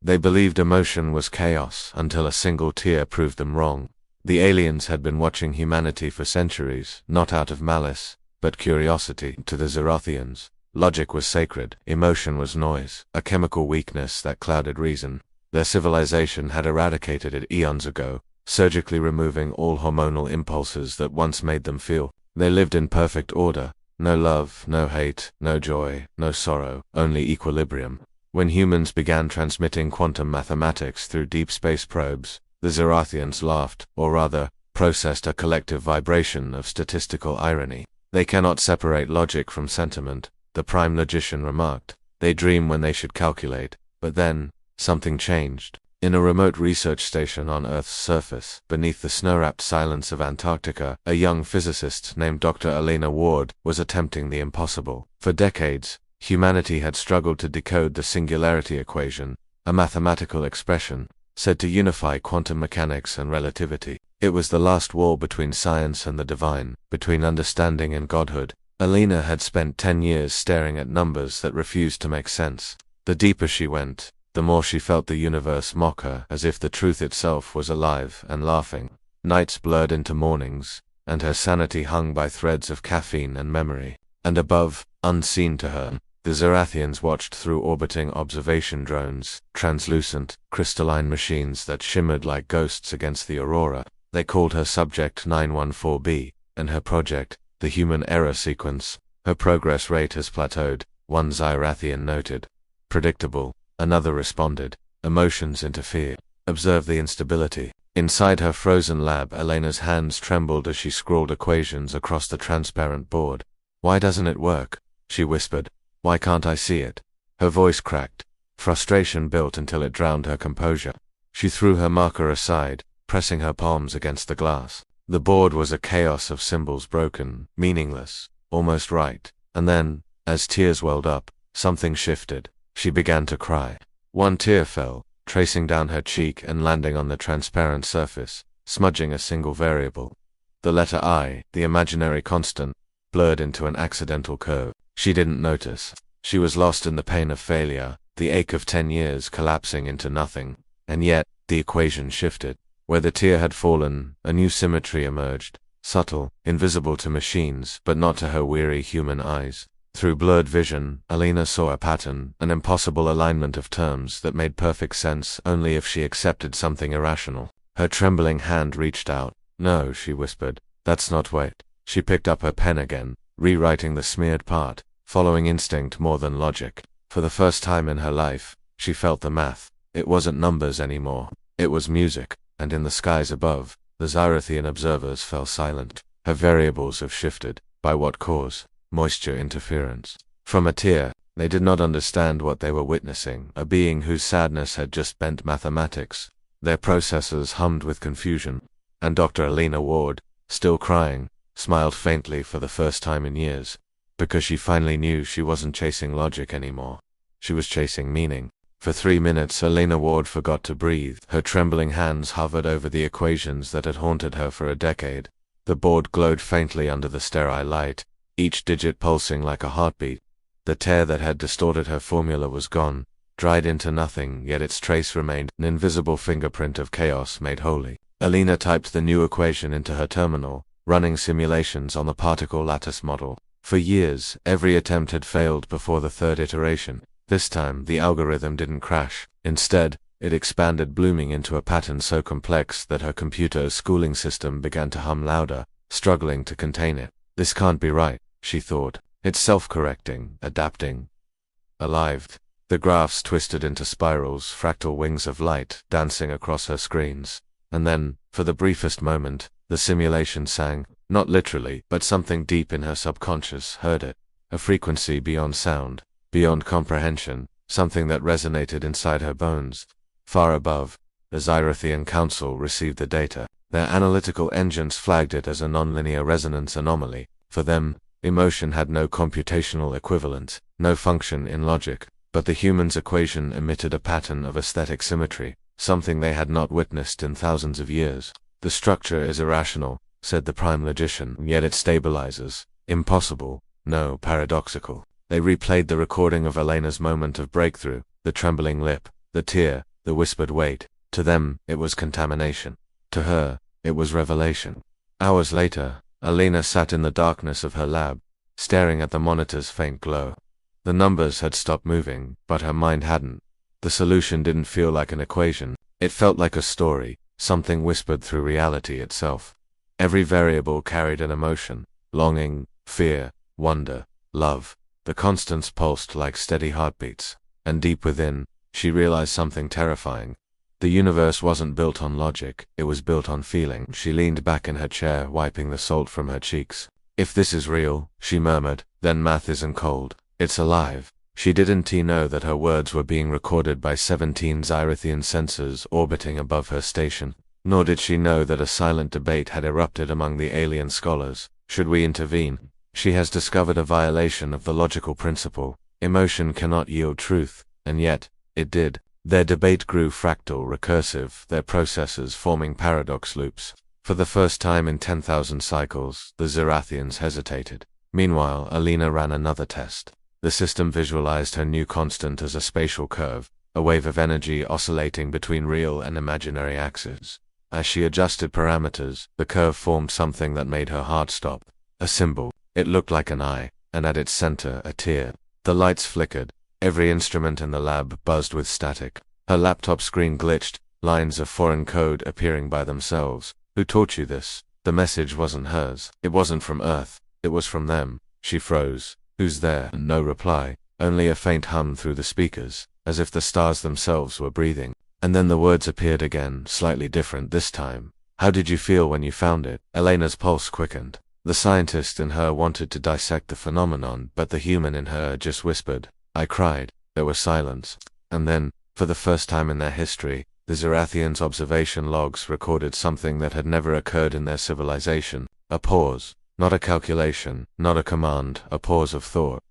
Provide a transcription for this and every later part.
They believed emotion was chaos until a single tear proved them wrong. The aliens had been watching humanity for centuries, not out of malice, but curiosity. To the Zerathians, logic was sacred, emotion was noise, a chemical weakness that clouded reason. Their civilization had eradicated it eons ago, surgically removing all hormonal impulses that once made them feel. They lived in perfect order. No love, no hate, no joy, no sorrow, only equilibrium. When humans began transmitting quantum mathematics through deep space probes, the Zerathians laughed, or rather, processed a collective vibration of statistical irony. They cannot separate logic from sentiment, the prime logician remarked. They dream when they should calculate. But then, something changed. In a remote research station on Earth's surface, beneath the snow-wrapped silence of Antarctica, a young physicist named Dr. Elena Ward was attempting the impossible. For decades, humanity had struggled to decode the singularity equation, a mathematical expression said to unify quantum mechanics and relativity. It was the last wall between science and the divine, between understanding and godhood. Elena had spent 10 years staring at numbers that refused to make sense. The deeper she went, the more she felt the universe mock her, as if the truth itself was alive and laughing. Nights blurred into mornings, and her sanity hung by threads of caffeine and memory. And above, unseen to her, the Zerathians watched through orbiting observation drones, translucent, crystalline machines that shimmered like ghosts against the aurora. They called her Subject 914b, and her project, the Human Error Sequence. Her progress rate has plateaued, one Zerathian noted. Predictable. Another responded. Emotions interfere. Observe the instability. Inside her frozen lab, Elena's hands trembled as she scrawled equations across the transparent board. Why doesn't it work? She whispered. Why can't I see it? Her voice cracked. Frustration built until it drowned her composure. She threw her marker aside, pressing her palms against the glass. The board was a chaos of symbols, broken, meaningless, almost right. And then, as tears welled up, something shifted. She began to cry. One tear fell, tracing down her cheek and landing on the transparent surface, smudging a single variable. The letter I, the imaginary constant, blurred into an accidental curve. She didn't notice. She was lost in the pain of failure, the ache of 10 years collapsing into nothing. And yet, the equation shifted. Where the tear had fallen, a new symmetry emerged, subtle, invisible to machines, but not to her weary human eyes. Through blurred vision, Elena saw a pattern, an impossible alignment of terms that made perfect sense only if she accepted something irrational. Her trembling hand reached out. No, she whispered. That's not right. She picked up her pen again, rewriting the smeared part, following instinct more than logic. For the first time in her life, she felt the math. It wasn't numbers anymore. It was music, and in the skies above, the Zerathian observers fell silent. Her variables have shifted. By what cause? Moisture interference. From a tear, they did not understand what they were witnessing, a being whose sadness had just bent mathematics. Their processors hummed with confusion. And Dr. Elena Ward, still crying, smiled faintly for the first time in years, because she finally knew she wasn't chasing logic anymore. She was chasing meaning. For 3 minutes Elena Ward forgot to breathe. Her trembling hands hovered over the equations that had haunted her for a decade. The board glowed faintly under the sterile light, each digit pulsing like a heartbeat. The tear that had distorted her formula was gone, dried into nothing, yet its trace remained, an invisible fingerprint of chaos made holy. Elena typed the new equation into her terminal, running simulations on the particle lattice model. For years, every attempt had failed before the third iteration. This time, the algorithm didn't crash. Instead, it expanded, blooming into a pattern so complex that her computer's schooling system began to hum louder, struggling to contain it. This can't be right, she thought. It's self-correcting, adapting, alive. The graphs twisted into spirals, fractal wings of light, dancing across her screens. And then, for the briefest moment, the simulation sang, not literally, but something deep in her subconscious heard it. A frequency beyond sound, beyond comprehension, something that resonated inside her bones. Far above, the Zerathian Council received the data. Their analytical engines flagged it as a nonlinear resonance anomaly. For them, emotion had no computational equivalent, no function in logic, but the human's equation emitted a pattern of aesthetic symmetry, something they had not witnessed in thousands of years. The structure is irrational, said the prime logician, yet it stabilizes. Impossible, no, paradoxical. They replayed the recording of Elena's moment of breakthrough, the trembling lip, the tear, the whispered weight. To them, it was contamination. To her, it was revelation. Hours later, Alina sat in the darkness of her lab, staring at the monitor's faint glow. The numbers had stopped moving, but her mind hadn't. The solution didn't feel like an equation. It felt like a story, something whispered through reality itself. Every variable carried an emotion: longing, fear, wonder, love. The constants pulsed like steady heartbeats. And deep within, she realized something terrifying. The universe wasn't built on logic, it was built on feeling. She leaned back in her chair, wiping the salt from her cheeks. "If this is real," she murmured, "then math isn't cold. It's alive." She didn't know that her words were being recorded by 17 Xyrithian sensors orbiting above her station. Nor did she know that a silent debate had erupted among the alien scholars. Should we intervene? She has discovered a violation of the logical principle. Emotion cannot yield truth, and yet, it did. Their debate grew fractal, recursive, their processes forming paradox loops. For the first time in 10,000 cycles, the Xyrithians hesitated. Meanwhile, Alina ran another test. The system visualized her new constant as a spatial curve, a wave of energy oscillating between real and imaginary axes. As she adjusted parameters, the curve formed something that made her heart stop. A symbol. It looked like an eye, and at its center, a tear. The lights flickered. Every instrument in the lab buzzed with static. Her laptop screen glitched, lines of foreign code appearing by themselves. Who taught you this? The message wasn't hers. It wasn't from Earth. It was from them. She froze. Who's there? No reply. Only a faint hum through the speakers, as if the stars themselves were breathing. And then the words appeared again, slightly different this time. "How did you feel when you found it?" Elena's pulse quickened. The scientist in her wanted to dissect the phenomenon, but the human in her just whispered. "I cried." There was silence. And then, for the first time in their history, the Xyrithians' observation logs recorded something that had never occurred in their civilization. A pause. Not a calculation, not a command, a pause of thought.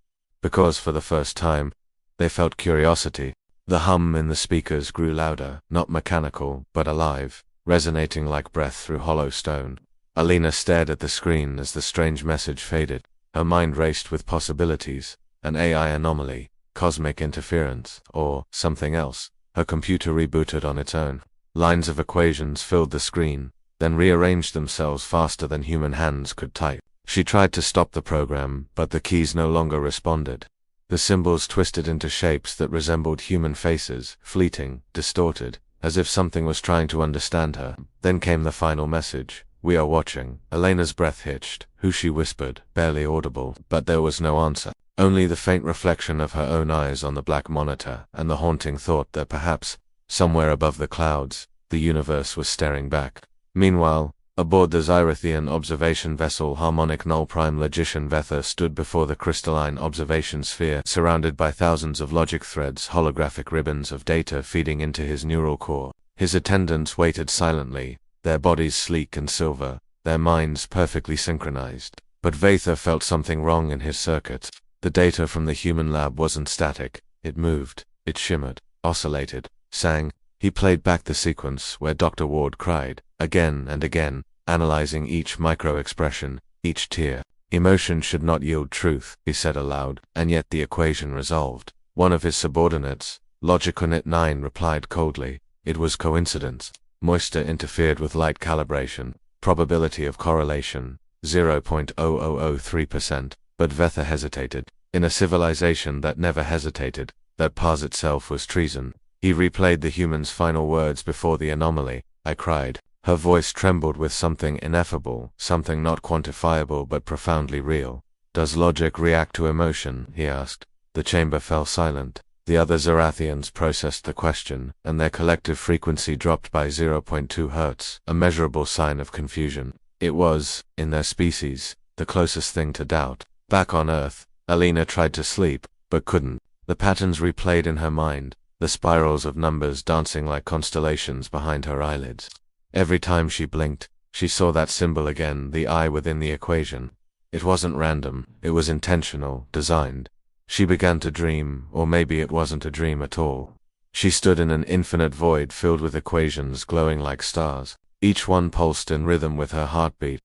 Because for the first time, they felt curiosity. The hum in the speakers grew louder, not mechanical, but alive, resonating like breath through hollow stone. Alina stared at the screen as the strange message faded. Her mind raced with possibilities: an AI anomaly, cosmic interference, or something else. Her computer rebooted on its own. Lines of equations filled the screen, then rearranged themselves faster than human hands could type. She tried to stop the program, but the keys no longer responded. The symbols twisted into shapes that resembled human faces, fleeting, distorted, as if something was trying to understand her. Then came the final message: "We are watching." Elena's breath hitched. Who, she whispered, barely audible, but there was no answer. Only the faint reflection of her own eyes on the black monitor, and the haunting thought that perhaps, somewhere above the clouds, the universe was staring back. Meanwhile, aboard the Xyrithian observation vessel Harmonic Null Prime, Logician Vetha stood before the crystalline observation sphere, surrounded by thousands of logic threads, holographic ribbons of data feeding into his neural core. His attendants waited silently, their bodies sleek and silver, their minds perfectly synchronized. But Vetha felt something wrong in his circuits. The data from the human lab wasn't static. It moved, it shimmered, oscillated, sang. He played back the sequence where Dr. Ward cried, again and again, analyzing each micro-expression, each tear. "Emotion should not yield truth," he said aloud, and yet the equation resolved. One of his subordinates, Logiconit 9, replied coldly. It was coincidence. Moisture interfered with light calibration. Probability of correlation, 0.0003%. But Vetha hesitated. In a civilization that never hesitated, that pause itself was treason. He replayed the human's final words before the anomaly. "I cried." Her voice trembled with something ineffable, something not quantifiable but profoundly real. "Does logic react to emotion?" he asked. The chamber fell silent. The other Xyrithians processed the question, and their collective frequency dropped by 0.2 Hz, a measurable sign of confusion. It was, in their species, the closest thing to doubt. Back on Earth, Alina tried to sleep, but couldn't. The patterns replayed in her mind, the spirals of numbers dancing like constellations behind her eyelids. Every time she blinked, she saw that symbol again, the eye within the equation. It wasn't random, it was intentional, designed. She began to dream, or maybe it wasn't a dream at all. She stood in an infinite void filled with equations glowing like stars. Each one pulsed in rhythm with her heartbeat.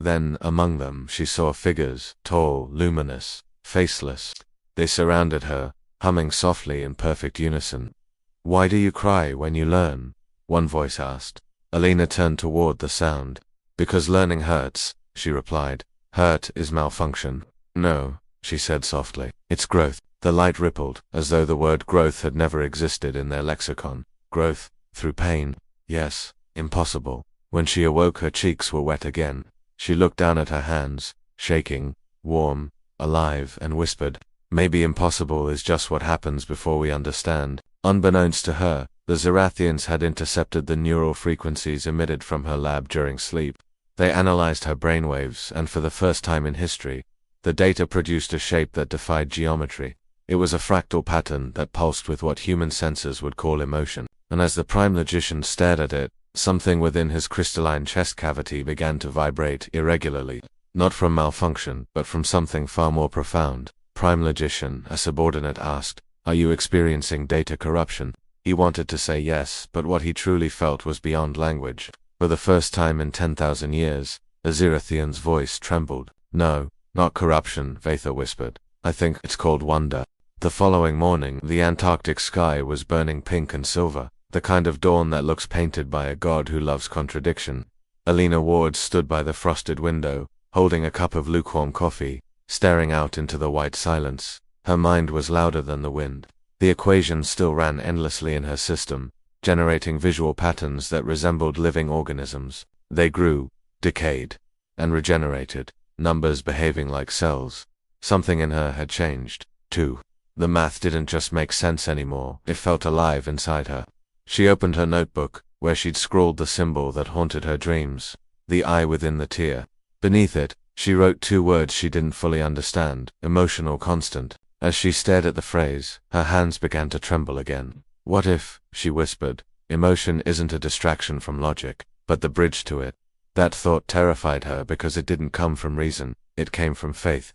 Then, among them, she saw figures, tall, luminous, faceless. They surrounded her, humming softly in perfect unison. Why do you cry when you learn? One voice asked. Alina turned toward the sound. Because learning hurts, she replied. Hurt is malfunction. No, she said softly. It's growth. The light rippled, as though the word growth had never existed in their lexicon. Growth, through pain. Yes, impossible. When she awoke, her cheeks were wet again. She looked down at her hands, shaking, warm, alive, and whispered, maybe impossible is just what happens before we understand. Unbeknownst to her, the Zerathians had intercepted the neural frequencies emitted from her lab during sleep. They analyzed her brainwaves, and for the first time in history, the data produced a shape that defied geometry. It was a fractal pattern that pulsed with what human senses would call emotion. And as the Prime Logician stared at it, something within his crystalline chest cavity began to vibrate irregularly. Not from malfunction, but from something far more profound. Prime Logician, a subordinate asked, are you experiencing data corruption? He wanted to say yes, but what he truly felt was beyond language. For the first time in 10,000 years, a Zerathian's voice trembled. No, not corruption, Vatha whispered. I think it's called wonder. The following morning, the Antarctic sky was burning pink and silver, the kind of dawn that looks painted by a god who loves contradiction. Alina Ward stood by the frosted window, holding a cup of lukewarm coffee, staring out into the white silence. Her mind was louder than the wind. The equations still ran endlessly in her system, generating visual patterns that resembled living organisms. They grew, decayed, and regenerated, numbers behaving like cells. Something in her had changed, too. The math didn't just make sense anymore, it felt alive inside her. She opened her notebook, where she'd scrawled the symbol that haunted her dreams, the eye within the tear. Beneath it, she wrote two words she didn't fully understand, emotional constant. As she stared at the phrase, her hands began to tremble again. What if, she whispered, emotion isn't a distraction from logic, but the bridge to it? That thought terrified her because it didn't come from reason, it came from faith.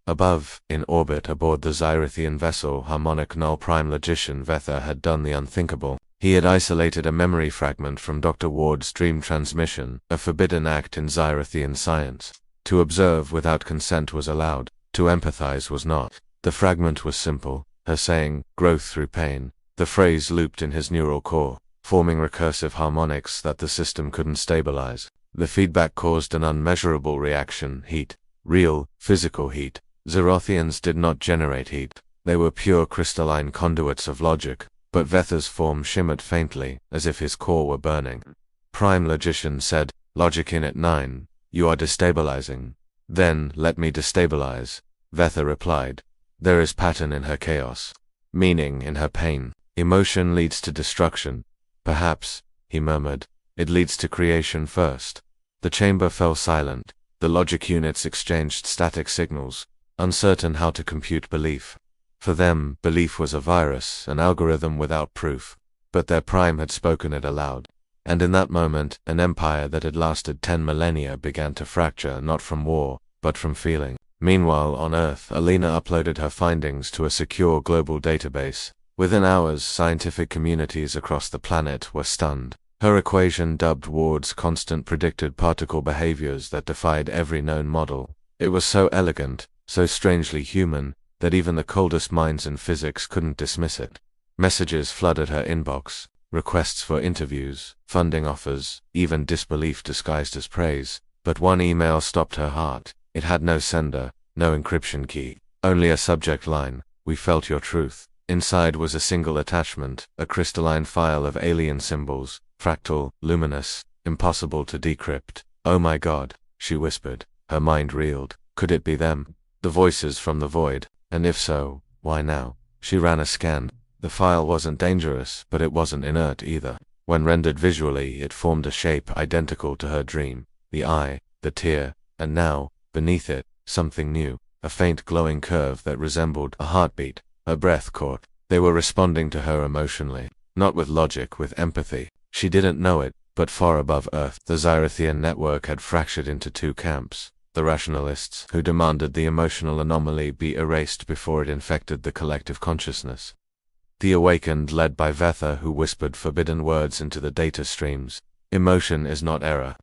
Above, in orbit aboard the Zerathian vessel Harmonic Null, Prime Logician Vatha had done the unthinkable. He had isolated a memory fragment from Dr. Ward's dream transmission, a forbidden act in Zerathian science. To observe without consent was allowed, to empathize was not. The fragment was simple, her saying, growth through pain. The phrase looped in his neural core, forming recursive harmonics that the system couldn't stabilize. The feedback caused an unmeasurable reaction, heat. Real, physical heat. Zerathians did not generate heat. They were pure crystalline conduits of logic, but Vatha's form shimmered faintly, as if his core were burning. Prime Logician said, logic in at 9, you are destabilizing. Then, let me destabilize. Vatha replied. There is pattern in her chaos, meaning in her pain. Emotion leads to destruction. Perhaps, he murmured, it leads to creation first. The chamber fell silent. The logic units exchanged static signals, uncertain how to compute belief. For them, belief was a virus, an algorithm without proof. But their prime had spoken it aloud. And in that moment, an empire that had lasted 10 millennia began to fracture, not from war, but from feeling. Meanwhile, on Earth, Alina uploaded her findings to a secure global database. Within hours, scientific communities across the planet were stunned. Her equation, dubbed Ward's constant, predicted particle behaviors that defied every known model. It was so elegant, so strangely human, that even the coldest minds in physics couldn't dismiss it. Messages flooded her inbox, requests for interviews, funding offers, even disbelief disguised as praise. But one email stopped her heart. It had no sender, no encryption key, only a subject line, we felt your truth. Inside was a single attachment, a crystalline file of alien symbols, fractal, luminous, impossible to decrypt. Oh my God, she whispered. Her mind reeled. Could it be them? The voices from the void? And if so, why now? She ran a scan. The file wasn't dangerous, but it wasn't inert either. When rendered visually, it formed a shape identical to her dream. The eye, the tear, and now, beneath it, something new, a faint glowing curve that resembled a heartbeat. Her breath caught. They were responding to her emotionally, not with logic, with empathy. She didn't know it, but far above Earth, the Zerathian network had fractured into two camps. The rationalists, who demanded the emotional anomaly be erased before it infected the collective consciousness. The awakened, led by Vatha, who whispered forbidden words into the data streams. Emotion is not error.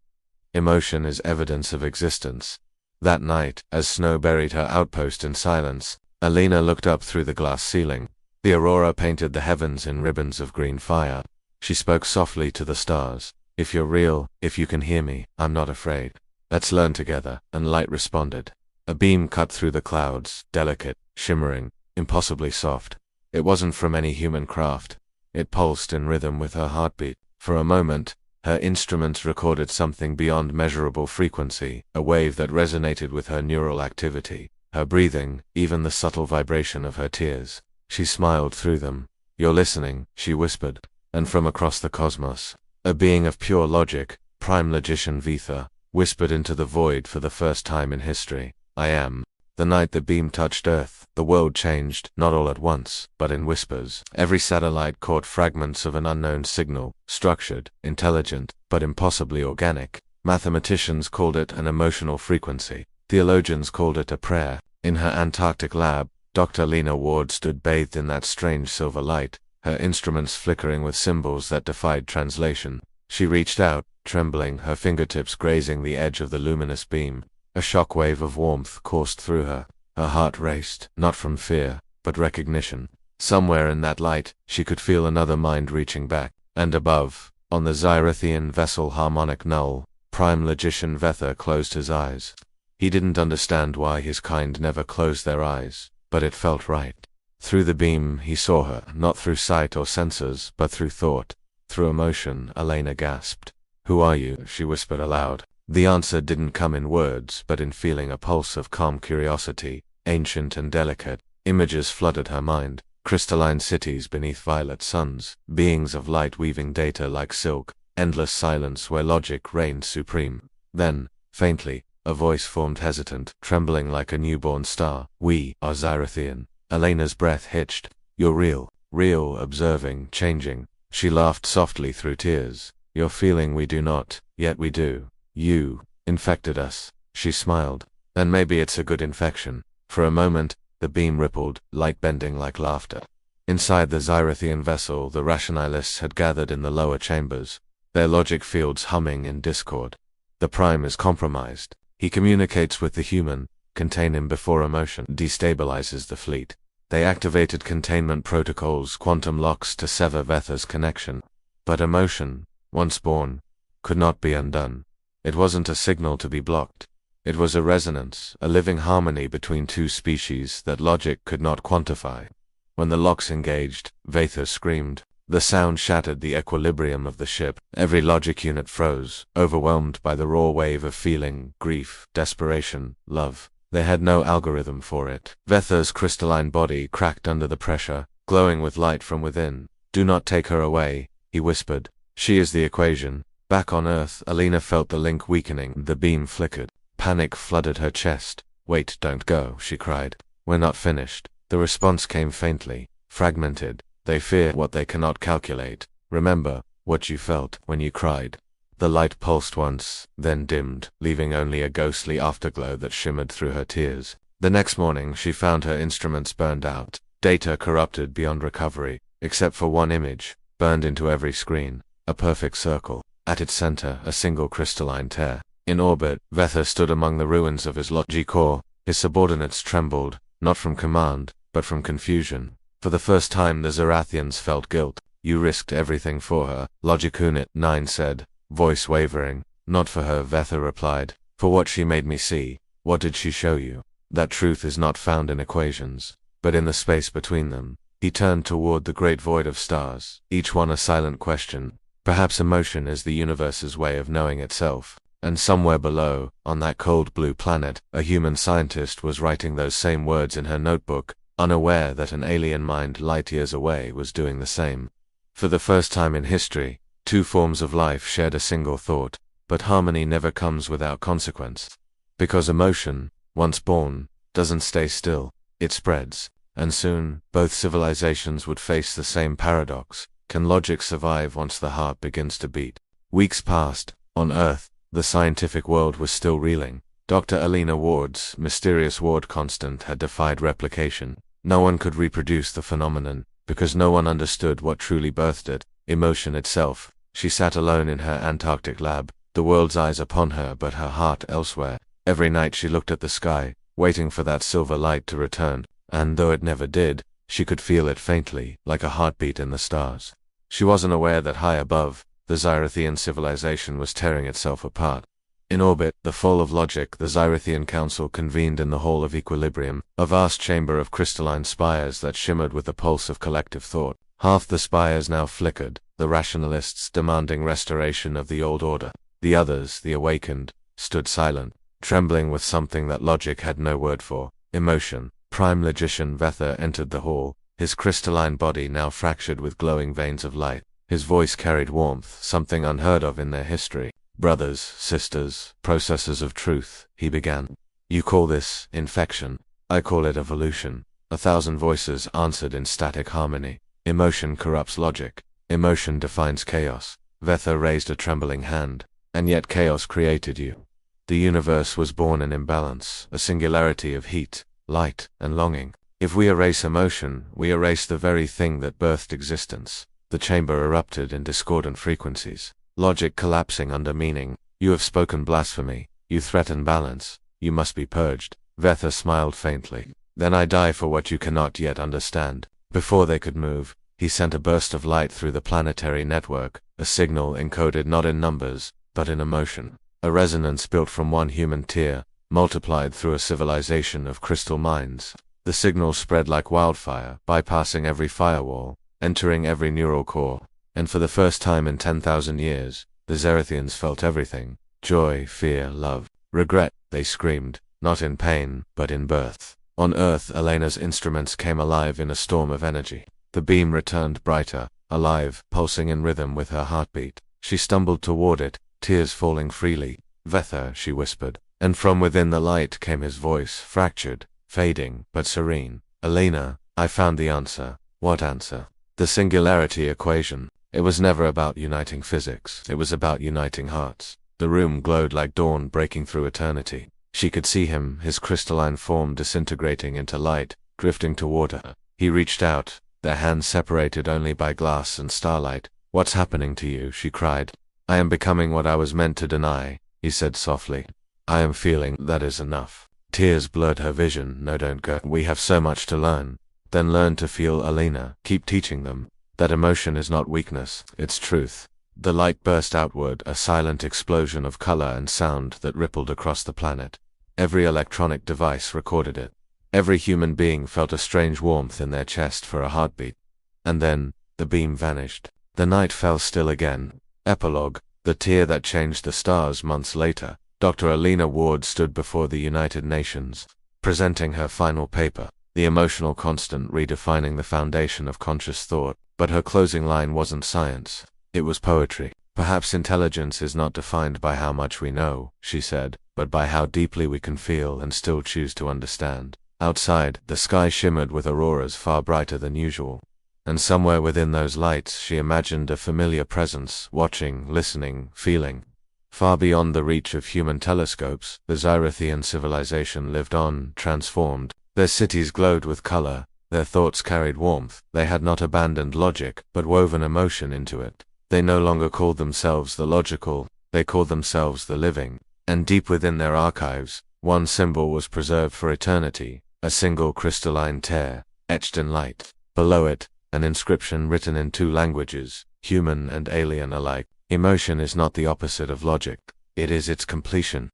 Emotion is evidence of existence. That night, as snow buried her outpost in silence, Alina looked up through the glass ceiling. The aurora painted the heavens in ribbons of green fire. She spoke softly to the stars. If you're real, if you can hear me, I'm not afraid. Let's learn together. And light responded. A beam cut through the clouds, delicate, shimmering, impossibly soft. It wasn't from any human craft. It pulsed in rhythm with her heartbeat. For a moment, her instruments recorded something beyond measurable frequency, a wave that resonated with her neural activity, her breathing, even the subtle vibration of her tears. She smiled through them. You're listening, she whispered. And from across the cosmos, a being of pure logic, prime logician Vitha, whispered into the void for the first time in history. I am. The night the beam touched Earth, the world changed, not all at once, but in whispers. Every satellite caught fragments of an unknown signal, structured, intelligent, but impossibly organic. Mathematicians called it an emotional frequency. Theologians called it a prayer. In her Antarctic lab, Dr. Lena Ward stood bathed in that strange silver light, her instruments flickering with symbols that defied translation. She reached out, trembling, her fingertips grazing the edge of the luminous beam. A shockwave of warmth coursed through her. Her heart raced, not from fear, but recognition. Somewhere in that light, she could feel another mind reaching back. And above, on the Xyrithian vessel Harmonic Null, prime logician Vetha closed his eyes. He didn't understand why his kind never closed their eyes, but it felt right. Through the beam, he saw her, not through sight or senses, but through thought, through emotion. Elena gasped. Who are you? She whispered aloud. The answer didn't come in words, but in feeling, a pulse of calm curiosity, ancient and delicate. Images flooded her mind, crystalline cities beneath violet suns, beings of light weaving data like silk, endless silence where logic reigned supreme. Then, faintly, a voice formed, hesitant, trembling like a newborn star. We are Xyrithian. Elena's breath hitched. You're real, real, observing, changing. She laughed softly through tears. You're feeling we do not, yet we do. You infected us. She smiled. Then maybe it's a good infection. For a moment, the beam rippled, light bending like laughter. Inside the Xyrithian vessel, the rationalists had gathered in the lower chambers, their logic fields humming in discord. The Prime is compromised. He communicates with the human, contain him before emotion destabilizes the fleet. They activated containment protocols, quantum locks to sever Vetha's connection. But emotion, once born, could not be undone. It wasn't a signal to be blocked. It was a resonance, a living harmony between two species that logic could not quantify. When the locks engaged, Vetha screamed. The sound shattered the equilibrium of the ship. Every logic unit froze, overwhelmed by the raw wave of feeling, grief, desperation, love. They had no algorithm for it. Vetha's crystalline body cracked under the pressure, glowing with light from within. Do not take her away, he whispered. She is the equation. Back on Earth, Elena felt the link weakening. The beam flickered. Panic flooded her chest. Wait, don't go, she cried. We're not finished. The response came faintly, fragmented. They fear what they cannot calculate. Remember what you felt when you cried. The light pulsed once, then dimmed, leaving only a ghostly afterglow that shimmered through her tears. The next morning, she found her instruments burned out, data corrupted beyond recovery, except for one image, burned into every screen, a perfect circle. At its center, a single crystalline tear. In orbit, Vetha stood among the ruins of his logic core. His subordinates trembled, not from command, but from confusion. For the first time, the Xyrithians felt guilt. You risked everything for her, Logic Unit 9 said, voice wavering. Not for her, Vetha replied. For what she made me see. What did she show you? That truth is not found in equations, but in the space between them. He turned toward the great void of stars, each one a silent question. Perhaps emotion is the universe's way of knowing itself. And somewhere below, on that cold blue planet, a human scientist was writing those same words in her notebook, unaware that an alien mind light years away was doing the same. For the first time in history, two forms of life shared a single thought, but harmony never comes without consequence. Because emotion, once born, doesn't stay still, it spreads, and soon, both civilizations would face the same paradox. Can logic survive once the heart begins to beat? Weeks passed. On Earth, the scientific world was still reeling. Dr. Elena Ward's mysterious Ward constant had defied replication. No one could reproduce the phenomenon, because no one understood what truly birthed it, emotion itself. She sat alone in her Antarctic lab, the world's eyes upon her but her heart elsewhere. Every night she looked at the sky, waiting for that silver light to return, and though it never did, She could feel it faintly, like a heartbeat in the stars. She wasn't aware that high above, the Zyrothian civilization was tearing itself apart. In orbit, the full of logic, the Zyrothian Council convened in the Hall of Equilibrium, a vast chamber of crystalline spires that shimmered with the pulse of collective thought. Half the spires now flickered, the rationalists demanding restoration of the old order. The others, the awakened, stood silent, trembling with something that logic had no word for: emotion. Prime Logician Vether entered the hall, his crystalline body now fractured with glowing veins of light. His voice carried warmth, something unheard of in their history. "Brothers, sisters, processors of truth," he began. "You call this infection. I call it evolution." 1,000 voices answered in static harmony. "Emotion corrupts logic. Emotion defines chaos." Vether raised a trembling hand. "And yet chaos created you. The universe was born in imbalance, a singularity of heat, light, and longing. If we erase emotion, we erase the very thing that birthed existence." The chamber erupted in discordant frequencies, logic collapsing under meaning. "You have spoken blasphemy. You threaten balance. You must be purged." Vether smiled faintly. "Then I die for what you cannot yet understand." Before they could move, he sent a burst of light through the planetary network, a signal encoded not in numbers, but in emotion. A resonance built from one human tear, multiplied through a civilization of crystal minds. The signal spread like wildfire, bypassing every firewall, entering every neural core. And for the first time in 10,000 years, the Zerothians felt everything: joy, fear, love, regret. They screamed, not in pain, but in birth. On Earth, Elena's instruments came alive in a storm of energy. The beam returned brighter, alive, pulsing in rhythm with her heartbeat. She stumbled toward it, tears falling freely. "Vether," she whispered. And from within the light came his voice, fractured, fading, but serene. "Elena, I found the answer." "What answer?" "The singularity equation." It was never about uniting physics. It was about uniting hearts. The room glowed like dawn breaking through eternity. She could see him, his crystalline form disintegrating into light, drifting toward her. He reached out, their hands separated only by glass and starlight. "What's happening to you?" she cried. "I am becoming what I was meant to deny," he said softly. "I am feeling that is enough." Tears blurred her vision. "No, don't go. We have so much to learn." "Then learn to feel, Elena. Keep teaching them that emotion is not weakness, it's truth." The light burst outward, a silent explosion of color and sound that rippled across the planet. Every electronic device recorded it. Every human being felt a strange warmth in their chest for a heartbeat. And then, the beam vanished. The night fell still again. Epilogue: the tear that changed the stars. Months later, Dr. Elena Ward stood before the United Nations, presenting her final paper, The Emotional Constant Redefining the Foundation of Conscious Thought. But her closing line wasn't science. It was poetry. "Perhaps intelligence is not defined by how much we know," she said, "but by how deeply we can feel and still choose to understand." Outside, the sky shimmered with auroras far brighter than usual. And somewhere within those lights she imagined a familiar presence, watching, listening, feeling. Far beyond the reach of human telescopes, the Zyrothian civilization lived on, transformed. Their cities glowed with color, their thoughts carried warmth. They had not abandoned logic, but woven emotion into it. They no longer called themselves the logical, they called themselves the living. And deep within their archives, one symbol was preserved for eternity, a single crystalline tear, etched in light. Below it, an inscription written in 2 languages, human and alien alike: "Emotion is not the opposite of logic, it is its completion."